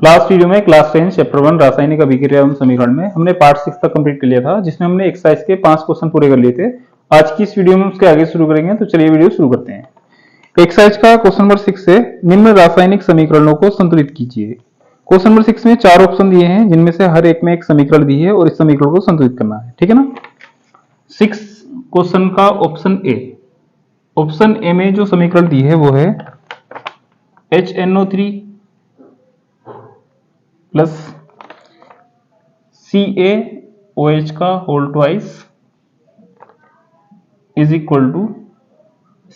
Last video में class 10 chapter 1 रासायनिक अभिक्रिया एवं समीकरण में हमने पार्ट 6 तक कंप्लीट कर लिया था, जिसमें हमने एक्सरसाइज के 5 क्वेश्चन पूरे कर लिए थे। आज की इस वीडियो में उसके आगे शुरू करेंगे, तो चलिए वीडियो शुरू करते हैं। एक्सरसाइज का क्वेश्चन नंबर 6 से निम्न रासायनिक समीकरणों को संतुलित कीजिए। क्वेश्चन नंबर 6 में 4 ऑप्शन दिए हैं, जिनमें से हर एक में एक समीकरण दी है और इस समीकरण को संतुलित करना है। ठीक है ना। 6 क्वेश्चन का ऑप्शन ए में जो समीकरण दी है वो है HNO3 प्लस CaOH का whole twice is equal to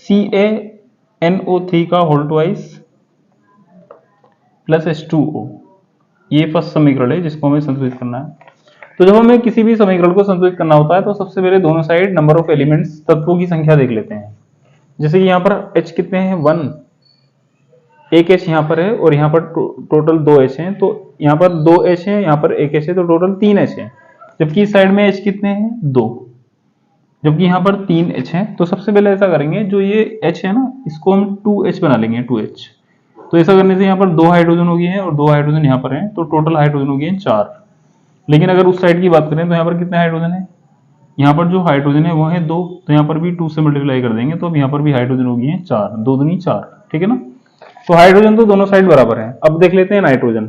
CaNO3 का होल ट्वाइस प्लस H2O। ये फर्स्ट समीकरण है जिसको हमें संतुलित करना है। तो जब हमें किसी भी समीकरण को संतुलित करना होता है तो सबसे पहले दोनों साइड नंबर ऑफ एलिमेंट्स, तत्वों की संख्या देख लेते हैं। जैसे कि यहाँ पर H कितने हैं, 1, एक H यहाँ पर है और यहाँ पर टोटल 2 H हैं, तो यहाँ पर 2 H है, यहाँ पर एक H है, तो टोटल 3 H है। जबकि इस साइड में H कितने हैं, 2, जबकि यहाँ पर 3 H है। तो सबसे पहले ऐसा करेंगे, जो ये H है ना, इसको हम 2H बना लेंगे, 2H। तो ऐसा करने से यहाँ पर 2 हाइड्रोजन हो गए हैं और 2 हाइड्रोजन यहाँ पर हैं, तो टोटल हाइड्रोजन हो गए हैं 4। लेकिन अगर उस साइड की बात करें तो यहाँ पर कितने हाइड्रोजन है, यहाँ पर जो हाइड्रोजन है वो है 2, तो यहाँ पर भी 2 से मल्टीप्लाई कर देंगे, तो अब यहाँ पर भी हाइड्रोजन हो गए हैं 4, 2 दूनी 4। ठीक है ना। तो हाइड्रोजन तो दोनों साइड बराबर है। अब देख लेते हैं नाइट्रोजन।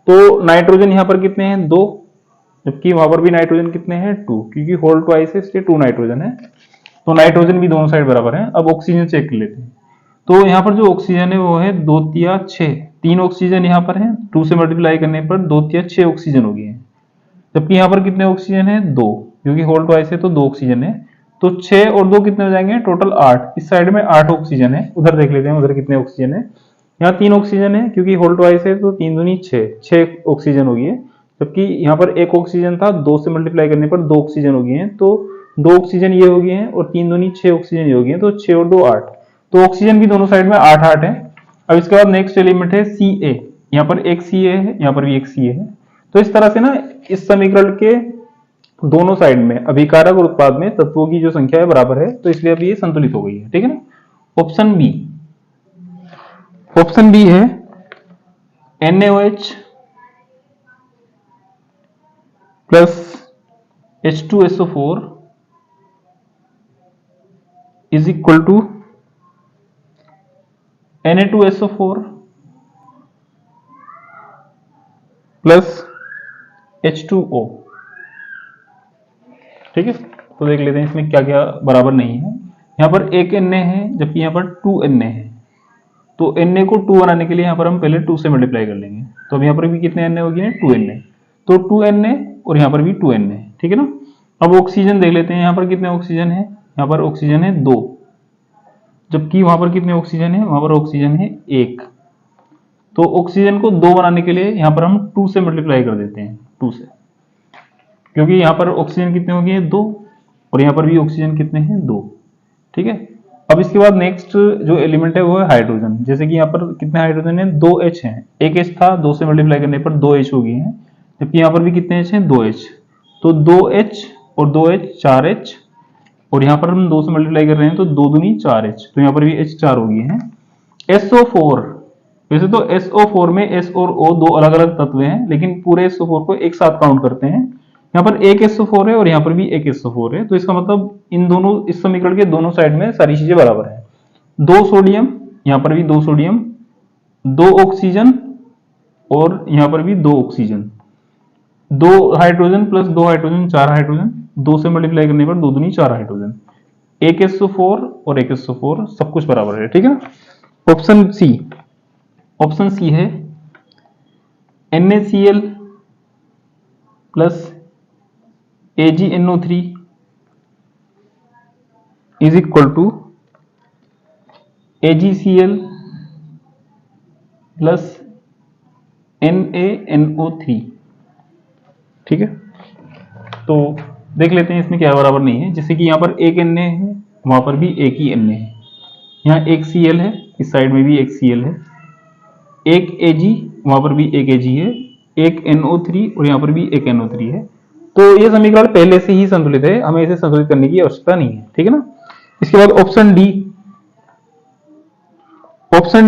तो नाइट्रोजन यहाँ पर कितने हैं, 2, जबकि वहां पर भी नाइट्रोजन कितने हैं, 2, क्योंकि होल ट्वाइस है इसलिए 2 नाइट्रोजन है। तो नाइट्रोजन भी दोनों साइड बराबर है। अब ऑक्सीजन चेक कर लेते हैं। तो यहाँ पर जो ऑक्सीजन है वो है 2 तिया 6, 3 ऑक्सीजन यहाँ पर है, 2 से मल्टीप्लाई करने पर 2 तिया 6 ऑक्सीजन हो गए हैं। जबकि यहाँ पर कितने ऑक्सीजन है, 2, क्योंकि होल ट्वाइस है तो 2 ऑक्सीजन है। तो 6 और 2 कितने हो जाएंगे, टोटल 8। इस साइड में 8 ऑक्सीजन है। उधर देख लेते हैं उधर कितने ऑक्सीजन है। यहाँ 3 ऑक्सीजन है, क्योंकि होल ट्वाइस है तो 3 दूनी 6 ऑक्सीजन हो गई है। जबकि यहाँ पर 1 ऑक्सीजन था, 2 से मल्टीप्लाई करने पर 2 ऑक्सीजन हो गए हैं, तो 2 ऑक्सीजन ये हो गए हैं और 3 दूनी 6 ऑक्सीजन ये हो गए हैं, तो 6 और 2 8। तो ऑक्सीजन भी दोनों साइड में 8 है। अब इसके बाद नेक्स्ट एलिमेंट है Ca। यहाँ पर एक Ca है, यहाँ पर भी एक Ca है। तो इस तरह से ना इस समीकरण के दोनों साइड में अभिकारक और उत्पाद में तत्वों की जो संख्या है बराबर है, तो इसलिए अब ये संतुलित हो गई है। ठीक है ना। ऑप्शन बी है NaOH plus H2SO4 is equal to Na2SO4 plus H2O। ठीक है। तो देख लेते हैं इसमें क्या क्या बराबर नहीं है। यहाँ पर एक Na है, जबकि यहाँ पर 2 Na है। तो Na को 2 बनाने के लिए यहाँ पर हम पहले 2 से मल्टीप्लाई कर लेंगे। तो अब यहाँ पर भी कितने Na हो गए हैं, 2 Na। तो 2 Na और यहाँ पर भी 2 Na। ठीक है ना। अब ऑक्सीजन देख लेते हैं। यहाँ पर कितने ऑक्सीजन है, यहाँ पर ऑक्सीजन है 2, जबकि वहां पर कितने ऑक्सीजन है, वहां पर ऑक्सीजन है 1। तो ऑक्सीजन को 2 बनाने के लिए यहाँ पर हम 2 से मल्टीप्लाई कर देते हैं, 2 से, क्योंकि यहाँ पर ऑक्सीजन कितने हो गए, 2, और यहाँ पर भी ऑक्सीजन कितने हैं, 2। ठीक है। अब इसके बाद नेक्स्ट जो एलिमेंट है वो है हाइड्रोजन। जैसे कि यहाँ पर कितने हाइड्रोजन है, 2 H हैं, एक H था, 2 से मल्टीप्लाई करने पर 2 H हो गए हैं। जबकि यहाँ पर भी कितने H हैं, 2 H। तो 2 H और 2 H 4 H, और यहाँ पर हम 2 से मल्टीप्लाई कर रहे हैं तो 2 दूनी 4 H, तो यहाँ पर भी H 4 हो गए हैं। SO4, वैसे तो SO4 में S और O दो अलग अलग तत्व हैं, लेकिन पूरे SO4 को एक साथ काउंट करते हैं। यहाँ पर एक SO4 है और यहाँ पर भी एक SO4 है, तो इसका मतलब इन दोनों, इस समीकरण के दोनों साइड में सारी चीजें बराबर है। 2 सोडियम, यहाँ पर भी 2 सोडियम, 2 ऑक्सीजन और यहाँ पर भी 2 oxygen, 2 hydrogen plus 2 hydrogen 4 hydrogen, 2 से मल्टीप्लाई करने पर 2 दूनी 4 हाइड्रोजन, एक SO4 और एक SO4, सब कुछ बराबर है। ठीक है ना। ऑप्शन सी है NaCl plus AgNO3 is equal to AgCl plus NaNO3। ठीक है। तो देख लेते हैं इसमें क्या बराबर नहीं है। जैसे कि यहाँ पर एक Na है, वहां पर भी एक ही Na है, यहाँ एक Cl है, इस साइड में भी एक Cl है, एक Ag, वहां पर भी एक Ag है, एक NO3 और यहाँ पर भी एक NO3 है। तो ये समीकरण पहले से ही संतुलित है, हमें इसे संतुलित करने की आवश्यकता नहीं है। ठीक है ना। इसके बाद ऑप्शन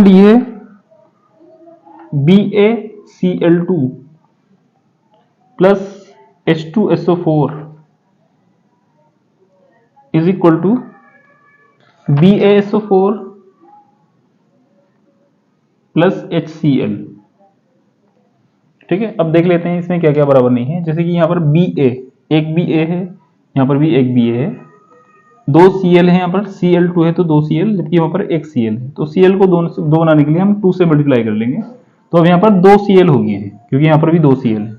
डी है BaCl Cl2 plus H2SO4 is equal to BaSO4 plus HCl। ठीक है, अब देख लेते हैं इसमें क्या क्या बराबर नहीं है। जैसे कि यहाँ पर Ba, एक Ba है, यहाँ पर भी एक Ba है, दो Cl है, यहाँ पर Cl2 है तो दो Cl, जबकि वहां पर एक Cl है, तो Cl को दो बनाने के लिए हम 2 से मल्टीप्लाई कर लेंगे, तो अब यहाँ पर दो Cl हो गए हैं, क्योंकि यहाँ पर भी दो Cl है।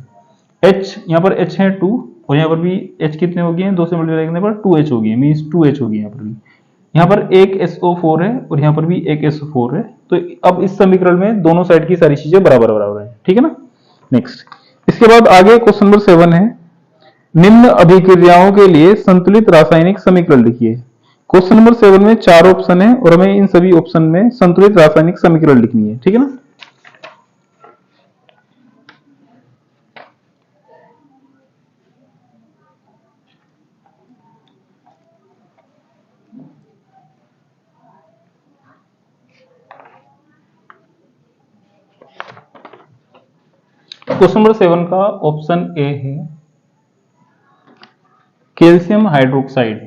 H, यहाँ पर H है 2, और यहाँ पर भी H कितने हो गए हैं, 2 से मल्टीप्लाई करने पर 2H हो गए, मीन्स 2H हो गई यहाँ पर भी। यहाँ पर एक SO4 है और यहाँ पर भी एक SO4 है, तो अब इस समीकरण में दोनों साइड की सारी चीजें बराबर बराबर है। ठीक है ना। नेक्स्ट, इसके बाद आगे क्वेश्चन नंबर 7 है, निम्न अभिक्रियाओं के लिए संतुलित रासायनिक समीकरण लिखिए। क्वेश्चन नंबर 7 में 4 ऑप्शन है और हमें इन सभी ऑप्शन में संतुलित रासायनिक समीकरण लिखनी है। ठीक है ना। क्वेश्चन नंबर 7 का ऑप्शन ए है calcium hydroxide.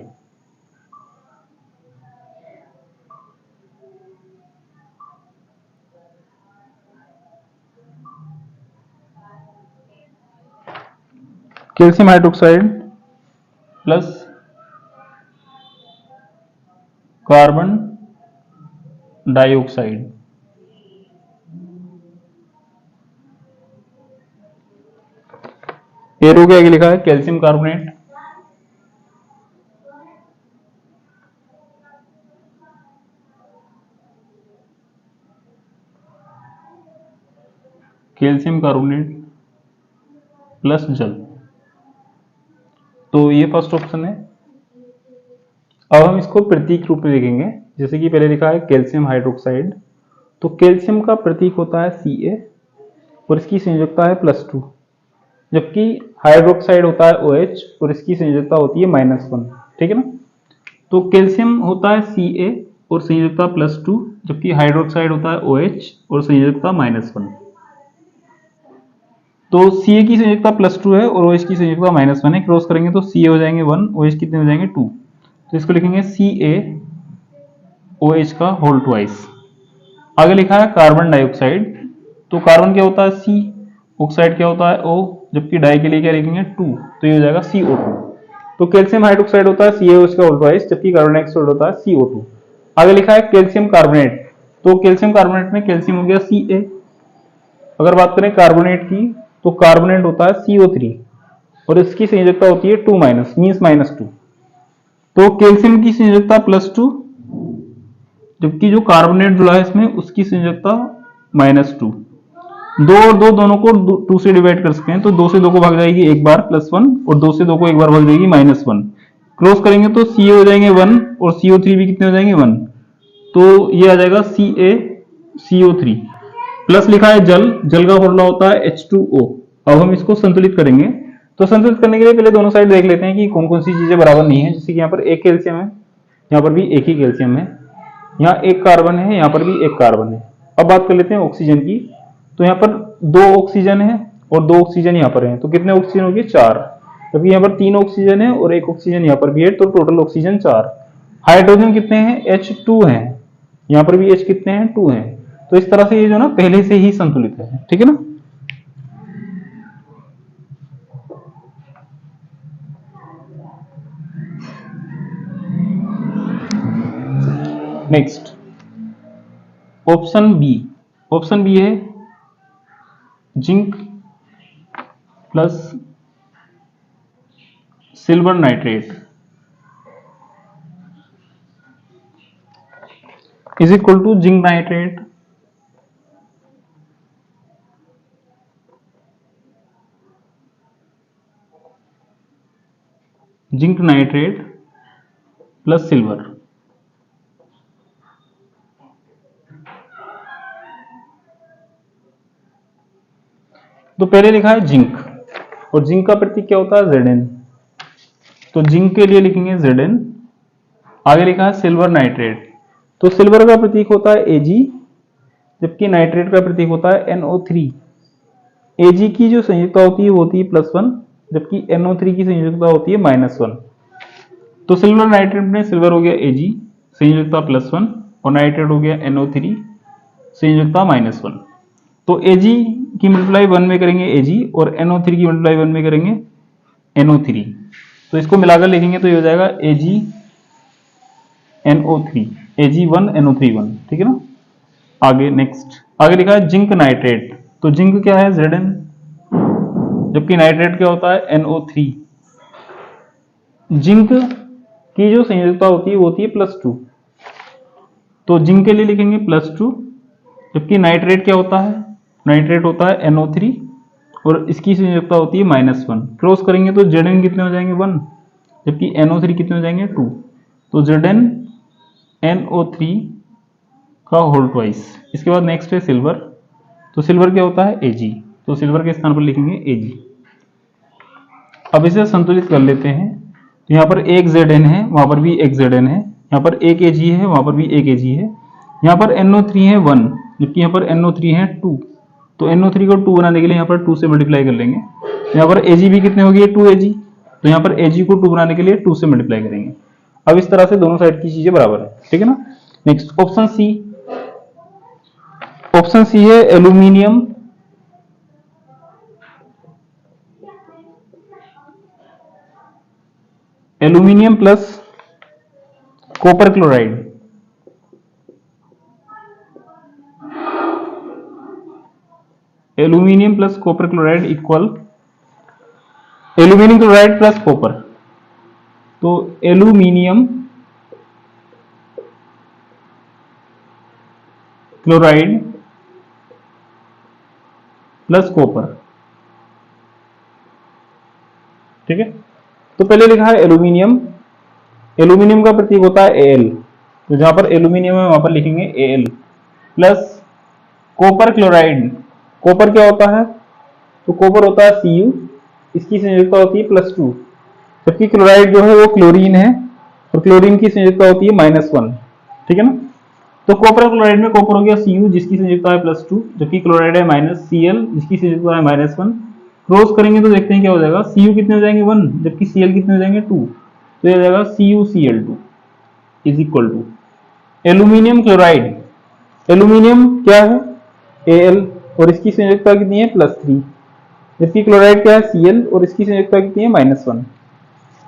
Calcium hydroxide plus carbon dioxide. Arrow के आगे लिखा है calcium carbonate, calcium carbonate plus जल, तो ये फर्स्ट ऑप्शन है। अब हम इसको प्रतीक रूप में लिखेंगे, जैसे कि पहले लिखा है कैल्शियम हाइड्रोक्साइड, तो कैल्शियम का प्रतीक होता है Ca और इसकी संयोजकता है +2, जबकि हाइड्रोक्साइड होता है OH और इसकी संयोजकता होती है -1। ठीक है ना। तो कैल्शियम होता है Ca और संयोजकता +2, जबकि हाइड्रोक्साइड होता है OH और संयोजकता -1। तो Ca की संयोजकता +2 है और OH की संयोजकता -1 है, क्रॉस करेंगे तो Ca हो जाएंगे 1, OH कितने हो जाएंगे 2, तो इसको लिखेंगे CaOH का होल ट्वाइस। आगे लिखा है कार्बन डाइऑक्साइड, तो कार्बन क्या होता है C, ऑक्साइड क्या होता है O, जबकि डाई के लिए क्या लिखेंगे 2, तो ये हो जाएगा CO2। तो कैल्शियम हाइड्रोक्साइड होता है CaOH का होल ट्वाइस, जबकि कार्बन डाइऑक्साइड होता है CO2। आगे लिखा है कैल्शियम कार्बोनेट, तो कैल्शियम कार्बोनेट में कैल्शियम हो गया Ca। अगर बात करें कार्बोनेट की, तो कार्बोनेट होता है CO3 और इसकी संयोजकता होती है 2 मीन्स -2, तो कैल्शियम की संयोजकता +2, जबकि जो कार्बोनेट जुड़ा है इसमें उसकी संयोजकता -2। दो और दो दोनों को 2 से डिवाइड कर सकते हैं, तो 2 से 2 को भाग जाएगी एक बार +1 और 2 से 2 को एक बार भाग जाएगी -1, क्रॉस करेंगे तो Ca हो जाएंगे 1 और CO3 भी कितने हो जाएंगे 1, तो ये आ जाएगा CaCO3। प्लस लिखा है जल, जल का फॉर्मूला होता है H2O। अब हम इसको संतुलित करेंगे, तो संतुलित करने के लिए पहले दोनों साइड देख लेते हैं कि कौन कौन सी चीजें बराबर नहीं है। जैसे कि यहाँ पर एक कैल्शियम है, यहाँ पर भी एक ही कैल्शियम है, यहाँ एक कार्बन है, यहाँ पर भी एक कार्बन है। अब बात कर लेते हैं ऑक्सीजन की, तो यहाँ पर 2 ऑक्सीजन है और 2 ऑक्सीजन यहाँ पर है, तो कितने ऑक्सीजन हो गए 4, जबकि यहाँ पर 3 ऑक्सीजन है और एक ऑक्सीजन यहाँ पर भी है, तो टोटल ऑक्सीजन 4। हाइड्रोजन कितने हैं, H2 है, यहाँ पर भी H कितने हैं 2 हैं, तो इस तरह से ये जो ना पहले से ही संतुलित है। ठीक है ना। Next option B, option B है zinc plus silver nitrate is equal to zinc nitrate plus silver. तो पहले लिखा है जिंक, और जिंक का प्रतीक क्या होता है Zn, तो जिंक के लिए लिखेंगे Zn। आगे लिखा है सिल्वर नाइट्रेट, तो सिल्वर का प्रतीक होता है Ag, जबकि नाइट्रेट का प्रतीक होता है NO3। Ag की जो संयुक्ता होती है वो होती है +1, जबकि NO3 की संयुक्ता होती है -1। तो सिल्वर नाइट्रेट में सिल्वर हो गया Ag संयुक्ता +1 और नाइट्रेट हो गया NO3 संयुक्ता -1। तो Ag की मल्टीप्लाई 1 में करेंगे Ag और NO3 की मल्टीप्लाई 1 में करेंगे NO3। तो इसको मिलाकर लिखेंगे तो ये हो जाएगा Ag NO3, Ag1 NO3 1, ठीक है ना। आगे नेक्स्ट, आगे लिखा है जिंक नाइट्रेट। तो जिंक क्या है Zn, जबकि नाइट्रेट क्या होता है NO3। जिंक की जो संयुक्ता होती है वो होती है +2, तो जिंक के लिए लिखेंगे +2, जबकि नाइट्रेट क्या होता है, नाइट्रेट होता है NO3 और इसकी संयुक्ता होती है -1। क्रॉस करेंगे तो Zn कितने हो जाएंगे 1, जबकि NO3 कितने हो जाएंगे 2। तो Zn NO3 का होल ट्वाइस। इसके बाद नेक्स्ट है सिल्वर। तो सिल्वर क्या होता है Ag, तो सिल्वर के स्थान पर लिखेंगे Ag। अब इसे संतुलित कर लेते हैं। तो यहाँ पर एक Zn है, वहां पर भी एक Zn है, यहाँ पर एक Ag है, वहां पर भी एक Ag है, यहाँ पर NO3 है 1, जबकि यहाँ पर NO3 है 2। तो NO3 को 2 बनाने के लिए यहाँ पर 2 से मल्टीप्लाई कर लेंगे। यहाँ पर Ag भी कितने हो गए 2 Ag, तो यहाँ पर Ag को 2 बनाने के लिए 2 से मल्टीप्लाई करेंगे। अब इस तरह से दोनों साइड की चीजें बराबर है, ठीक है ना। Next option C, option C है aluminium aluminium plus copper chloride. Aluminium plus copper chloride equal aluminium chloride plus copper. तो एल्यूमिनियम क्लोराइड प्लस कॉपर, ठीक है। तो पहले लिखा है एल्यूमिनियम, एल्यूमिनियम का प्रतीक होता है Al, तो जहां पर एल्यूमिनियम है वहां पर लिखेंगे Al plus copper chloride. Copper क्या होता है, तो कॉपर होता है Cu, इसकी संयुक्ता होती है +2, जबकि क्लोराइड जो है वो क्लोरीन है और क्लोरीन की संयुक्ता होती है -1, ठीक है ना। तो कॉपर क्लोराइड में कॉपर हो गया Cu जिसकी संयुक्ता है +2, जबकि क्लोराइड है Cl जिसकी संयुक्ता है -1। क्रॉस करेंगे तो देखते हैं क्या हो जाएगा, Cu कितने हो जाएंगे 1, जबकि Cl कितने हो जाएंगे 2। तो ये हो जाएगा CuCl2 is equal to aluminium chloride. Aluminium क्या है Al और इसकी संयुक्ता कितनी है +3, जबकि क्लोराइड क्या है Cl और इसकी संयुक्ता कितनी है -1।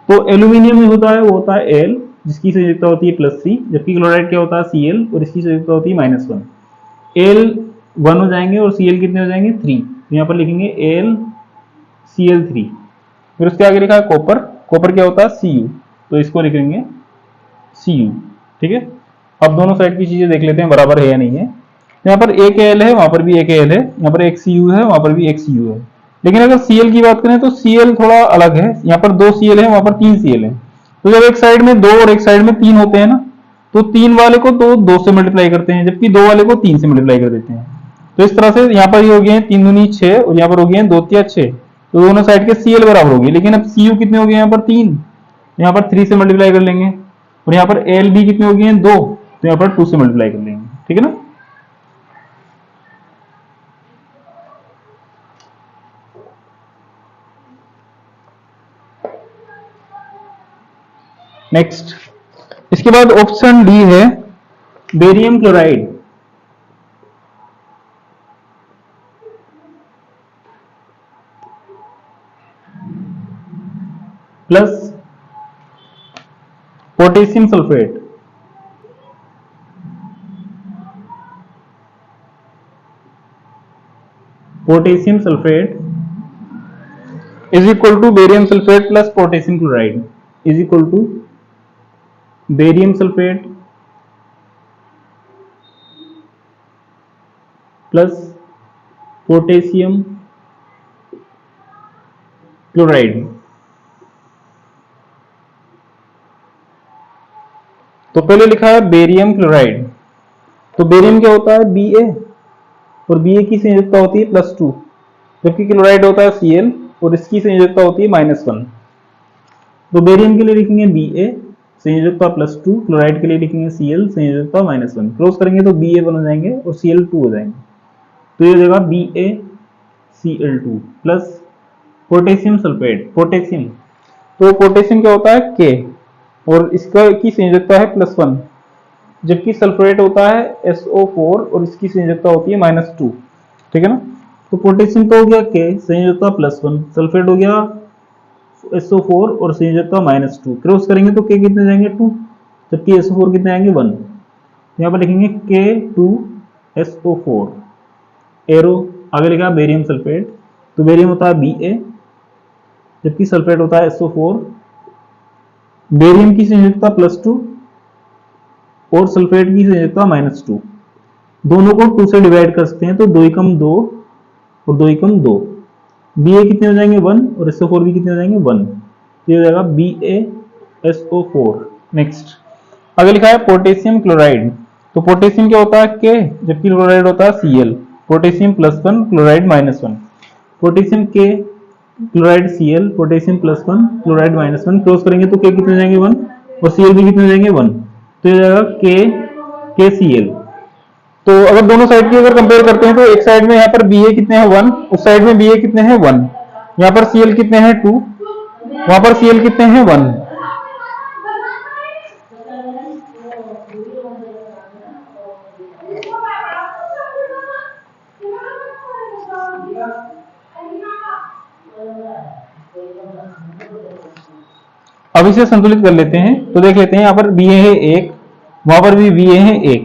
तो एल्यूमिनियम में होता है वो होता है Al जिसकी संयुक्ता होती है +3, जबकि क्लोराइड क्या होता है Cl और इसकी संयुक्ता होती है -1। Al 1 हो जाएंगे और Cl कितने हो जाएंगे 3, तो यहाँ पर लिखेंगे AlCl3। फिर उसके आगे लिखा है कॉपर, कॉपर क्या होता है Cu, तो इसको लिखेंगे Cu, ठीक है। अब दोनों साइड की चीजें देख लेते हैं बराबर है या नहीं है। यहाँ पर एक Al है, वहां पर भी एक Al है, यहाँ पर एक Cu है, वहां पर भी एक Cu है। लेकिन अगर Cl की बात करें तो Cl थोड़ा अलग है, यहाँ पर 2 Cl है, वहां पर 3 Cl है। तो जब एक साइड में 2 और एक साइड में 3 होते हैं ना, तो 3 वाले को तो 2 से मल्टीप्लाई करते हैं, जबकि 2 वाले को 3 से मल्टीप्लाई कर देते हैं। तो इस तरह से यहाँ पर ये हो गए 3 दूनी 6 और यहाँ पर हो गए 2 तिया 6, तो दोनों साइड के Cl बराबर हो गए। लेकिन अब Cu कितने हो गए यहाँ पर 3, यहाँ पर 3 से मल्टीप्लाई कर लेंगे, और यहाँ पर Al भी कितने हो गए 2, तो यहाँ पर 2 से मल्टीप्लाई कर लेंगे, ठीक है ना। नेक्स्ट, इसके बाद ऑप्शन डी है barium chloride plus potassium sulphate. Potassium sulphate is equal to barium sulphate plus potassium chloride is equal to barium sulphate plus potassium chloride. तो पहले लिखा है बेरियम क्लोराइड, तो बेरियम क्या होता है Ba और Ba की संयुक्ता होती है +2, जबकि क्लोराइड होता है Cl और इसकी संयोजकता होती है -1। तो बेरियम के लिए लिखेंगे Ba संयोजकता +2, क्लोराइड के लिए लिखेंगे Cl संयोजकता -1। क्रॉस करेंगे तो Ba 1 हो जाएंगे और Cl 2 हो जाएंगे। तो ये हो जाएगा Ba Cl2 plus potassium sulphate, potassium, तो पोटेशियम क्या होता है K और इसका की संयोजकता है +1, जबकि सल्फेट होता है SO4 और इसकी संयोजकता होती है -2, ठीक है ना। तो पोटेशियम तो हो गया K, संयोजकता +1, सल्फेट हो गया SO4 और संयोजकता -2, क्रॉस करेंगे तो K कितने जाएंगे 2, जबकि SO4 कितने आएंगे 1। यहाँ पर लिखेंगे K2SO4, एरो आगे लिखा बेरियम सल्फेट, तो बेरियम होता है Ba, जबकि सल्फेट होता है SO4, बेरियम की संयोजकता +2 और सल्फेट की संयोजकता -2, दोनों को 2 से डिवाइड कर सकते हैं, तो 2 एकम 2 और 2 एकम 2, Ba कितने हो जाएंगे 1 और SO4 भी कितने हो जाएंगे 1, तो ये हो जाएगा BaSO4। नेक्स्ट आगे लिखा है पोटेशियम क्लोराइड, तो पोटेशियम क्या होता है K, जबकि क्लोराइड होता है Cl, potassium +1 chloride -1, potassium K chloride Cl, potassium +1 chloride -1, cross करेंगे तो K कितने हो जाएंगे 1 और Cl भी कितने हो जाएंगे 1, तो ये जाएगा KCl। तो अगर दोनों साइड की अगर कंपेयर करते हैं तो एक साइड में यहाँ पर Ba कितने हैं 1, उस साइड में Ba कितने हैं 1, यहाँ पर Cl कितने हैं 2, वहां पर Cl कितने हैं 1। अब इसे संतुलित कर लेते हैं, तो देख लेते हैं यहाँ पर Ba है 1, वहां पर भी Ba है 1,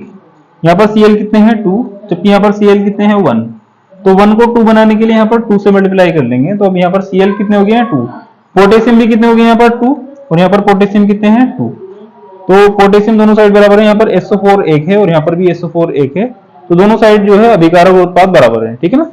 यहाँ पर Cl कितने हैं 2, जबकि यहाँ पर Cl कितने हैं 1, तो 1 को 2 बनाने के लिए यहाँ पर 2 से मल्टीप्लाई कर लेंगे, तो अब यहाँ पर Cl कितने हो गए हैं 2, पोटेशियम भी कितने हो गए यहाँ पर 2 और यहाँ पर पोटेशियम कितने हैं 2, तो पोटेशियम दोनों साइड बराबर है, यहाँ पर SO4 1 है और यहाँ पर भी SO4 1 है, तो दोनों साइड जो है अभिकारक और उत्पाद बराबर है, ठीक है ना।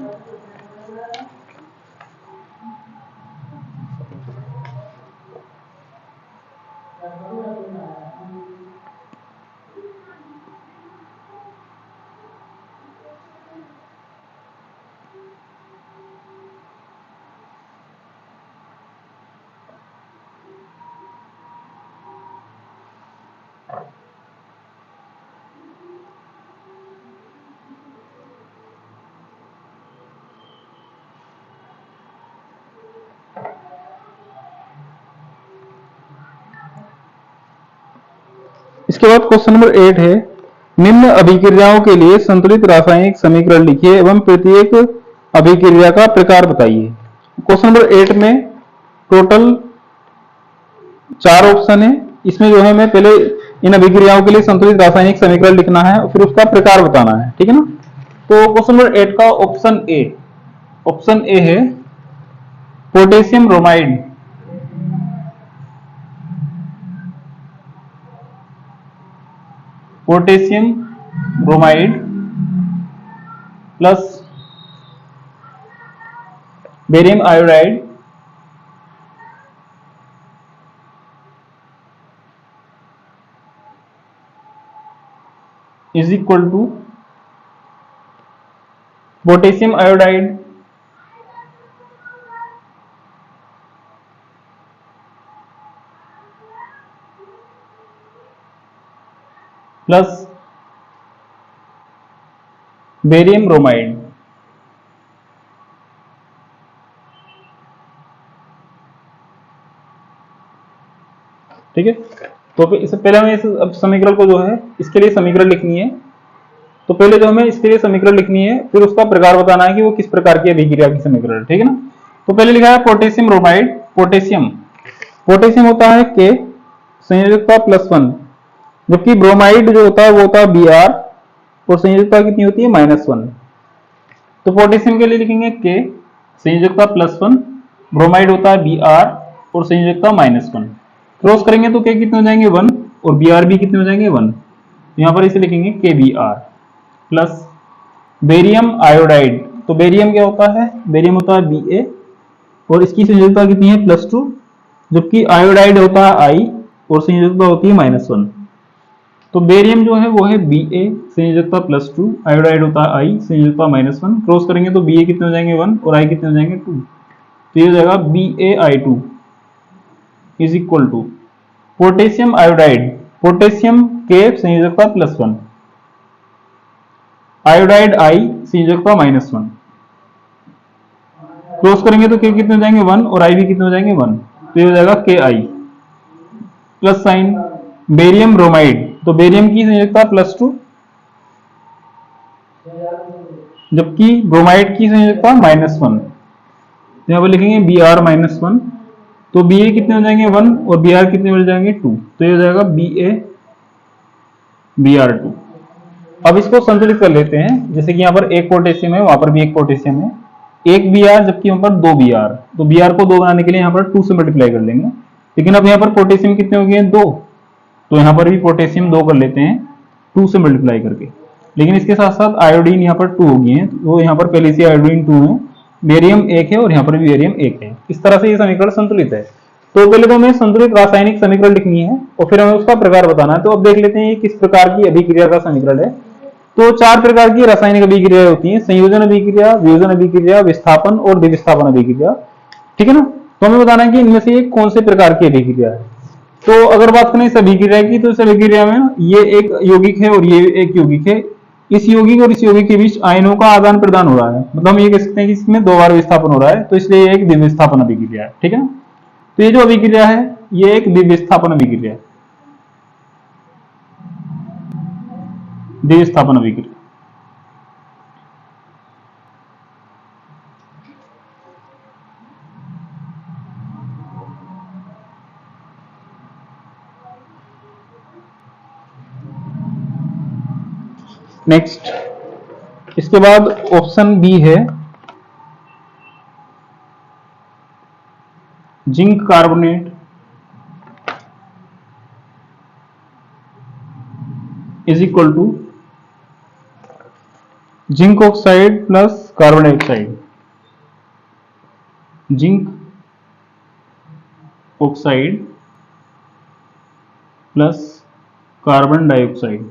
इसके बाद क्वेश्चन नंबर 8 है, निम्न अभिक्रियाओं के लिए संतुलित रासायनिक समीकरण लिखिए एवं प्रत्येक अभिक्रिया का प्रकार बताइए। क्वेश्चन नंबर 8 में टोटल 4 ऑप्शन है, इसमें जो है मैं पहले इन अभिक्रियाओं के लिए संतुलित रासायनिक समीकरण लिखना है और फिर उसका प्रकार बताना है, ठीक है ना। तो क्वेश्चन नंबर 8 का ऑप्शन ए है potassium bromide, potassium bromide plus barium iodide is equal to potassium iodide plus barium bromide. ठीक है, तो फिर इससे पहले हमें इस समीकरण को जो है इसके लिए समीकरण लिखनी है, तो पहले जो हमें इसके लिए समीकरण लिखनी है फिर उसका प्रकार बताना है कि वो किस प्रकार की अभिक्रिया की समीकरण है, ठीक है ना। तो पहले लिखा है पोटेशियम ब्रोमाइड, पोटेशियम होता है K, संयोजकता +1, जबकि ब्रोमाइड जो होता है वो होता है Br और संयोजकता कितनी होती है -1। तो पोटेशियम के लिए लिखेंगे K, संयोजकता +1, ब्रोमाइड होता है Br और संयोजकता -1, क्रॉस करेंगे तो K कितने हो जाएंगे 1 और Br भी कितने हो जाएंगे 1, यहाँ पर इसे लिखेंगे KBr प्लस बेरियम आयोडाइड, तो बेरियम क्या होता है, बेरियम होता है Ba और इसकी संयोजकता कितनी है +2, जबकि आयोडाइड होता है I और संयोजकता होती है -1। तो बेरियम जो है वो है Ba, संयोजकता +2, आयोडाइड होता है I, संयोजकता -1, क्रॉस करेंगे तो Ba कितने हो जाएंगे 1 और I कितने हो जाएंगे 2, तो ये हो जाएगा BaI2 is equal to potassium iodide, potassium K संयोजकता +1, आयोडाइड I संयोजकता -1, क्लोज करेंगे तो के कितने हो जाएंगे 1 और आई भी कितने हो जाएंगे 1, तो ये हो जाएगा के आई प्लस साइन बेरियम ब्रोमाइड, तो बेरियम की संयोजकता +2 जबकि ब्रोमाइड की संयोजकता -1, यहाँ पर लिखेंगे Br-1, तो Ba कितने हो जाएंगे 1 और Br कितने मिल जाएंगे 2, तो ये हो जाएगा Ba Br2। अब इसको संतुलित कर लेते हैं, जैसे कि यहाँ पर एक पोटेशियम है, वहां पर भी एक पोटेशियम है, एक Br जबकि यहाँ पर 2 Br, तो Br को 2 बनाने के लिए यहाँ पर 2 से मल्टीप्लाई कर लेंगे, लेकिन अब यहाँ पर पोटेशियम कितने हो गए हैं 2, तो यहाँ पर भी पोटेशियम 2 कर लेते हैं 2 से मल्टीप्लाई करके, लेकिन इसके साथ साथ आयोडीन यहाँ पर 2 हो गए हैं, तो यहाँ पर पहले से आयोडीन 2 है, बेरियम 1 है और यहाँ पर भी बेरियम 1 है। इस तरह से ये समीकरण संतुलित है। तो पहले तो हमें संतुलित रासायनिक समीकरण लिखनी है और फिर हमें उसका प्रकार बताना है। तो अब देख लेते हैं ये किस प्रकार की अभिक्रिया का समीकरण है। तो 4 प्रकार की रासायनिक अभिक्रिया होती है, संयोजन अभिक्रिया, वियोजन अभिक्रिया, विस्थापन और द्विविस्थापन अभिक्रिया, ठीक है ना। तो हमें बताना है कि इनमें से कौन से प्रकार की अभिक्रिया है। तो अगर बात करें इस अभिक्रिया की, तो इस अभिक्रिया में ये एक यौगिक है और ये एक यौगिक है, इस यौगिक और इस यौगिक के बीच आयनों का आदान प्रदान हो रहा है, मतलब हम ये कह सकते हैं कि इसमें 2 बार विस्थापन हो रहा है, तो इसलिए ये एक द्विविस्थापन अभिक्रिया है, ठीक है ना। तो ये जो अभिक्रिया है ये एक द्विविस्थापन अभिक्रिया है, द्विविस्थापन अभिक्रिया। नेक्स्ट, इसके बाद ऑप्शन बी है zinc carbonate is equal to zinc oxide plus carbon dioxide, zinc oxide plus carbon dioxide.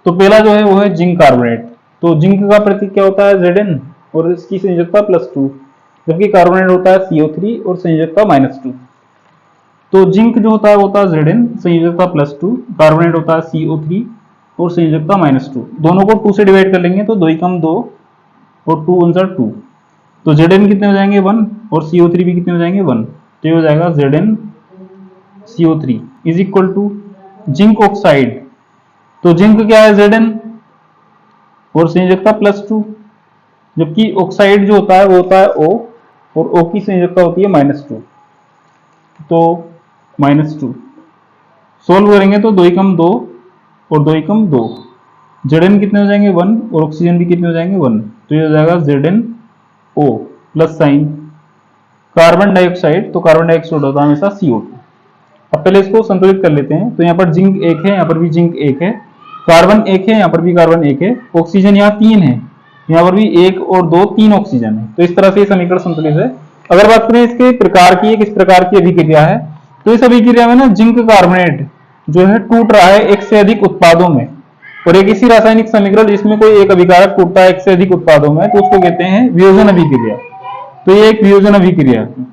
तो पहला जो है वो है जिंक कार्बोनेट। तो जिंक का प्रतीक क्या होता है Zn और इसकी संयोजकता +2, जबकि कार्बोनेट होता है CO3 और संयोजकता -2। तो जिंक जो होता है वो होता है Zn, संयोजकता +2, कार्बोनेट होता है CO3 और संयोजकता -2। दोनों को 2 से डिवाइड कर लेंगे तो 2 × 2 और 2 × 2, तो Zn कितने हो जाएंगे 1 और CO3 भी कितने हो जाएंगे 1, तो ये हो जाएगा Zn CO3 is equal to zinc oxide. तो जिंक क्या है Zn और संयोजकता +2, जबकि ऑक्साइड जो होता है वो होता है O और O की संयोजकता होती है -2, तो -2 सोल्व करेंगे तो 2 × 2 और 2 × 2, Zn कितने हो जाएंगे 1 और ऑक्सीजन भी कितने हो जाएंगे 1, तो ये हो जाएगा ZnO plus sign carbon dioxide, तो कार्बन डाइऑक्साइड होता है हमेशा CO2। अब पहले इसको संतुलित कर लेते हैं। तो यहाँ पर जिंक 1 है, यहाँ पर भी जिंक 1 है, कार्बन 1 है, यहाँ पर भी कार्बन 1 है, ऑक्सीजन यहाँ 3 है, यहाँ पर भी 1 और 2 3 ऑक्सीजन है। तो इस तरह से समीकरण संतुलित है। अगर बात करें इसके प्रकार की, किस प्रकार की अभिक्रिया है, तो इस अभिक्रिया में ना जिंक कार्बोनेट जो है टूट रहा है एक से अधिक उत्पादों में, और एक ऐसी रासायनिक समीकरण जिसमें कोई एक अभिकारक टूटता है एक से अधिक उत्पादों में, तो उसको कहते हैं वियोजन अभिक्रिया। तो ये एक वियोजन अभिक्रिया है,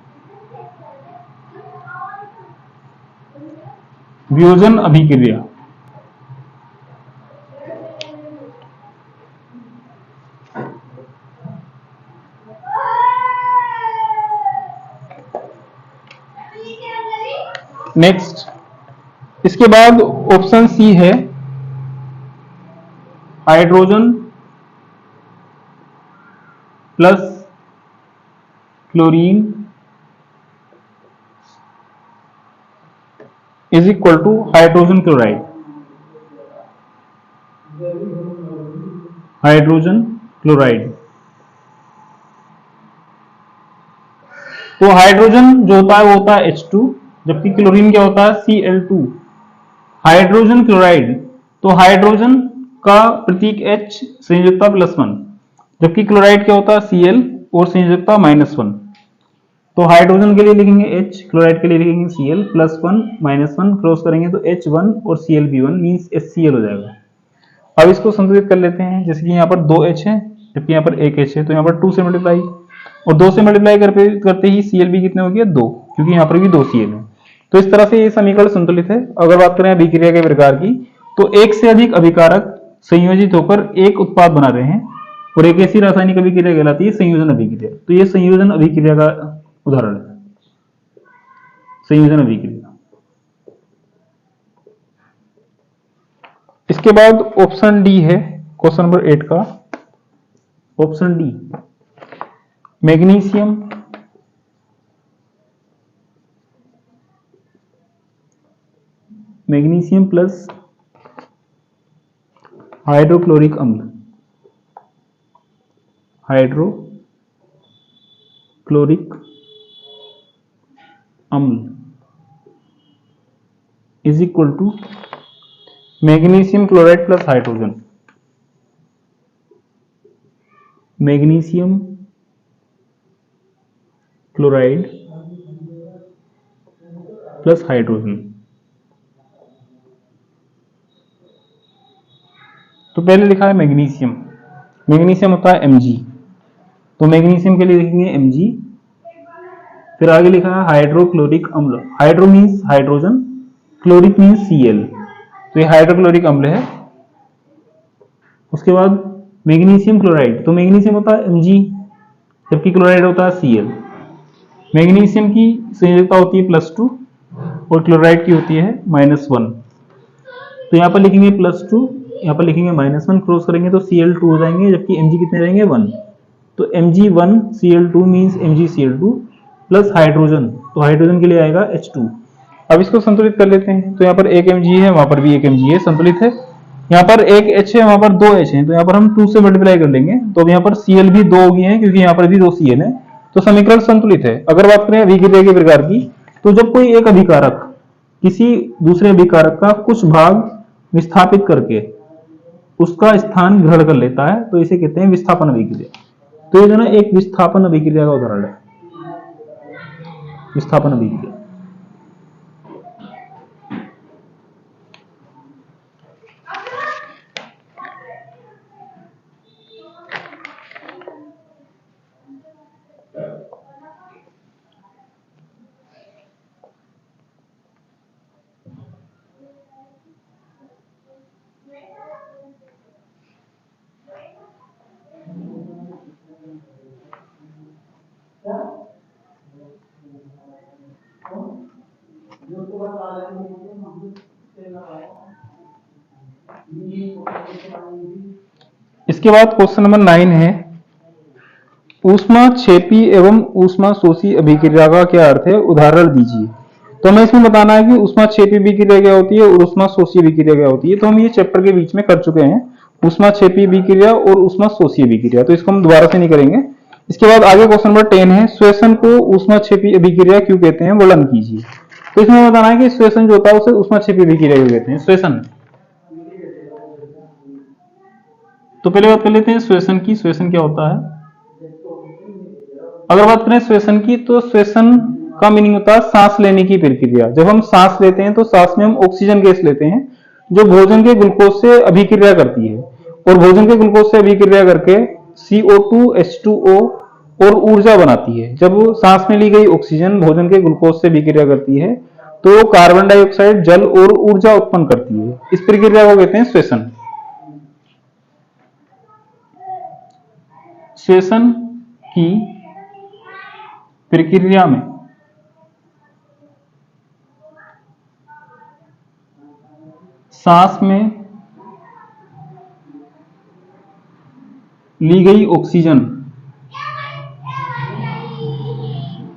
वियोजन अभिक्रिया। नेक्स्ट, इसके बाद ऑप्शन सी है hydrogen plus chlorine is equal to hydrogen chloride, hydrogen chloride. तो हाइड्रोजन जो होता है वो होता है H2, जबकि क्लोरीन क्या होता है Cl2, हाइड्रोजन क्लोराइड। तो हाइड्रोजन का प्रतीक H, संयोजकता +1, जबकि क्लोराइड क्या होता है Cl और संयोजकता -1। तो हाइड्रोजन के लिए लिखेंगे H, क्लोराइड के लिए लिखेंगे Cl, +1 -1 क्रॉस करेंगे तो H1 और Cl भी 1 मींस HCl हो जाएगा। अब इसको संतुलित कर लेते हैं, जैसे कि यहाँ पर 2H है जबकि यहाँ पर 1H है, तो यहाँ पर 2 से मल्टीप्लाई और 2 से मल्टीप्लाई करते ही Cl भी कितने हो गया 2, क्योंकि यहाँ पर भी 2 Cl है। तो इस तरह से ये समीकरण संतुलित है। अगर बात करें अभिक्रिया के प्रकार की, तो एक से अधिक अभिकारक संयोजित होकर एक उत्पाद बना रहे हैं और एक ऐसी रासायनिक अभिक्रिया कहलाती है संयोजन अभिक्रिया। तो ये संयोजन अभिक्रिया का उदाहरण है, संयोजन अभिक्रिया। इसके बाद ऑप्शन डी है क्वेश्चन नंबर 8 का। Option D, magnesium plus hydrochloric अम्ल, हाइड्रोक्लोरिक अम्ल is equal to magnesium chloride plus hydrogen. Magnesium chloride plus hydrogen. तो पहले लिखा है मैग्नीशियम, मैग्नीशियम होता है Mg, तो मैग्नीशियम के लिए लिखेंगे Mg। फिर आगे लिखा है हाइड्रोक्लोरिक अम्ल, hydro means hydrogen, chloric means Cl, तो ये हाइड्रोक्लोरिक अम्ल है। उसके बाद मैग्नीशियम क्लोराइड, तो मैग्नीशियम होता है Mg जबकि क्लोराइड होता है Cl। मैग्नीशियम की संयोजकता होती है +2 और क्लोराइड की होती है -1। तो यहाँ पर लिखेंगे +2, यहाँ पर लिखेंगे -1, क्रॉस करेंगे तो Cl2 हो जाएंगे, जबकि Mg कितने रहेंगे 1। तो Mg1 Cl2 means MgCl2 plus hydrogen, तो हाइड्रोजन के लिए आएगा H2। अब इसको संतुलित कर लेते हैं, तो यहाँ पर एक Mg है, वहां पर भी एक Mg है, संतुलित है। यहाँ पर एक H है, वहां पर 2 H है, तो यहाँ पर हम 2 से मल्टीप्लाई कर लेंगे, तो अब यहाँ पर Cl भी 2 हो गए हैं क्योंकि यहाँ पर भी 2 Cl है, तो समीकरण संतुलित है। अगर बात करें अभिक्रिया के प्रकार की, तो जब कोई एक अभिकारक किसी दूसरे अभिकारक का कुछ भाग विस्थापित करके उसका स्थान ग्रहण कर लेता है तो इसे कहते हैं विस्थापन अभिक्रिया। तो ये जो ना एक विस्थापन अभिक्रिया का उदाहरण है, विस्थापन अभिक्रिया। इसके बाद क्वेश्चन नंबर 9 है, ऊष्माक्षेपी एवं ऊष्माशोषी अभिक्रिया का क्या अर्थ है, उदाहरण दीजिए। तो हमें इसमें बताना है कि ऊष्माक्षेपी अभिक्रिया क्या होती है और ऊष्माशोषी अभिक्रिया क्या होती है। तो हम ये चैप्टर के बीच में कर चुके हैं, ऊष्माक्षेपी अभिक्रिया और ऊष्माशोषी अभिक्रिया, तो इसको हम दोबारा से नहीं करेंगे। इसके बाद आगे क्वेश्चन नंबर 10 है, श्वेसन को ऊष्माक्षेपी अभिक्रिया क्यों कहते हैं, वर्णन कीजिए। तो इसमें बताना है कि श्वेसन जो होता है उसे ऊष्माक्षेपी अभिक्रिया क्यों कहते हैं, श्वेसन। तो पहले बात कर लेते हैं श्वेसन की, श्वेसन क्या होता है। अगर बात करें श्वेसन की, तो श्वेसन का मीनिंग होता है सांस लेने की प्रक्रिया। जब हम सांस लेते हैं तो सांस में हम ऑक्सीजन गैस लेते हैं जो भोजन के ग्लूकोज से अभिक्रिया करती है और भोजन के ग्लूकोज से अभिक्रिया करके CO2 H2O और ऊर्जा बनाती है। जब सांस में ली गई ऑक्सीजन भोजन के ग्लूकोज से अभिक्रिया करती है तो कार्बन डाइऑक्साइड, जल और ऊर्जा उत्पन्न करती है। इस प्रक्रिया को कहते हैं श्वेसन। श्वेसन की प्रक्रिया में सांस में ली गई ऑक्सीजन,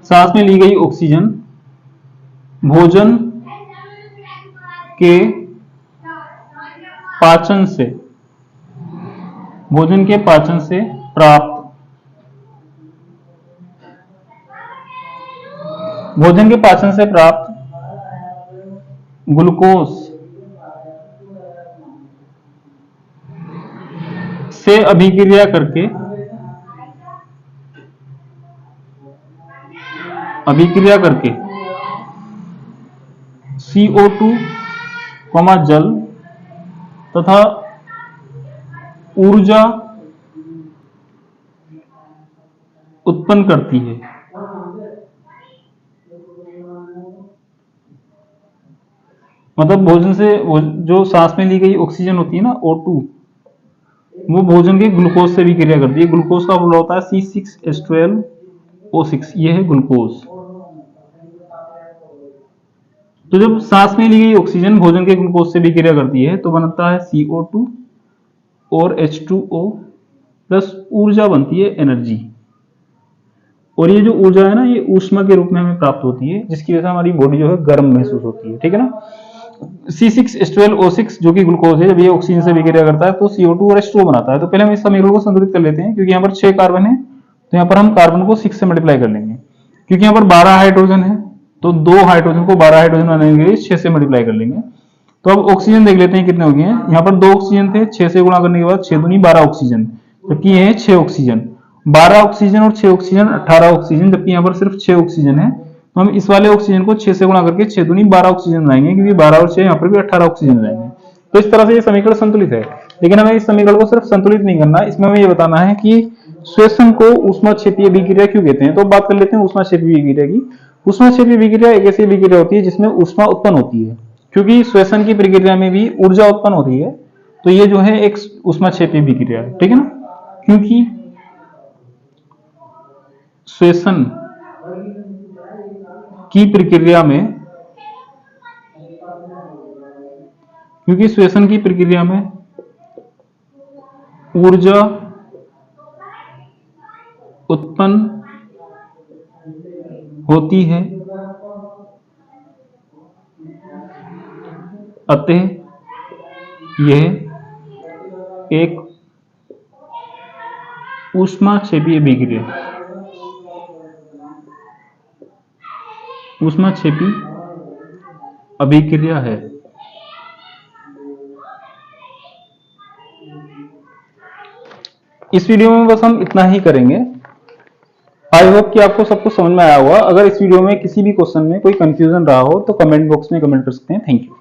सांस में ली गई ऑक्सीजन भोजन के पाचन से, भोजन के पाचन से प्राप्त, भोजन के पाचन से प्राप्त ग्लूकोज से अभिक्रिया करके, अभिक्रिया करके CO2, जल तथा ऊर्जा उत्पन्न करती है। मतलब भोजन से जो सांस में ली गई ऑक्सीजन होती है ना O2, वो भोजन के ग्लूकोज से भी क्रिया करती है। ग्लूकोज का फॉर्मूला होता है C6H12O6, ये है ग्लूकोज। तो जब सांस में ली गई ऑक्सीजन भोजन के ग्लूकोज से भी क्रिया करती है तो बनता है CO2 और H2O प्लस ऊर्जा बनती है एनर्जी। और ये जो ऊर्जा है ना, ये ऊष्मा के रूप में हमें प्राप्त होती है, जिसकी वजह से हमारी बॉडी जो है गर्म महसूस होती है। ठीक है ना। C6H12O6 जो कि ग्लूकोज है, जब ये ऑक्सीजन से विक्रिया करता है तो CO2 और H2O बनाता है। तो पहले हम इस समीकरण को संतुलित कर लेते हैं, क्योंकि यहाँ पर 6 कार्बन है तो यहाँ पर हम कार्बन को 6 से मल्टीप्लाई कर लेंगे। क्योंकि यहाँ पर 12 हाइड्रोजन है तो 2 हाइड्रोजन को 12 हाइड्रोजन बनाने के लिए 6 से मल्टीप्लाई कर लेंगे। तो अब ऑक्सीजन देख लेते हैं कितने हो गए हैं। यहाँ पर 2 ऑक्सीजन थे, 6 से गुणा करने के बाद 6 दूनी 12 ऑक्सीजन, जबकि ये है 6 ऑक्सीजन। 12 ऑक्सीजन और 6 ऑक्सीजन 18 ऑक्सीजन, जबकि यहाँ पर सिर्फ 6 ऑक्सीजन है। तो हम इस वाले ऑक्सीजन को 6 से गुणा करके 6 दूनी 12 ऑक्सीजन बनाएंगे, क्योंकि 12 और 6 यहाँ पर भी 18 ऑक्सीजन बनाएंगे। तो इस तरह से ये समीकरण संतुलित है। लेकिन हमें इस समीकरण को सिर्फ संतुलित नहीं करना, इसमें हमें ये बताना है कि श्वेसन को ऊष्माक्षेपीय अभिक्रिया क्यों कहते हैं। तो बात कर लेते हैं ऊष्माक्षेपीय अभिक्रिया की। ऊष्माक्षेपी अभिक्रिया एक ऐसी अभिक्रिया होती है जिसमें ऊष्मा उत्पन्न होती है, क्योंकि श्वसन की प्रक्रिया में भी ऊर्जा उत्पन्न होती है। तो ये जो है एक ऊष्माक्षेपी अभिक्रिया है। ठीक है ना। क्योंकि श्वसन की प्रक्रिया में ऊर्जा उत्पन्न होती है, अतः यह एक ऊष्माक्षेपी अभिक्रिया है। इस वीडियो में बस हम इतना ही करेंगे। आई होप कि आपको सब कुछ समझ में आया होगा। अगर इस वीडियो में किसी भी क्वेश्चन में कोई कंफ्यूजन रहा हो तो कमेंट बॉक्स में कमेंट कर सकते हैं। Thank you.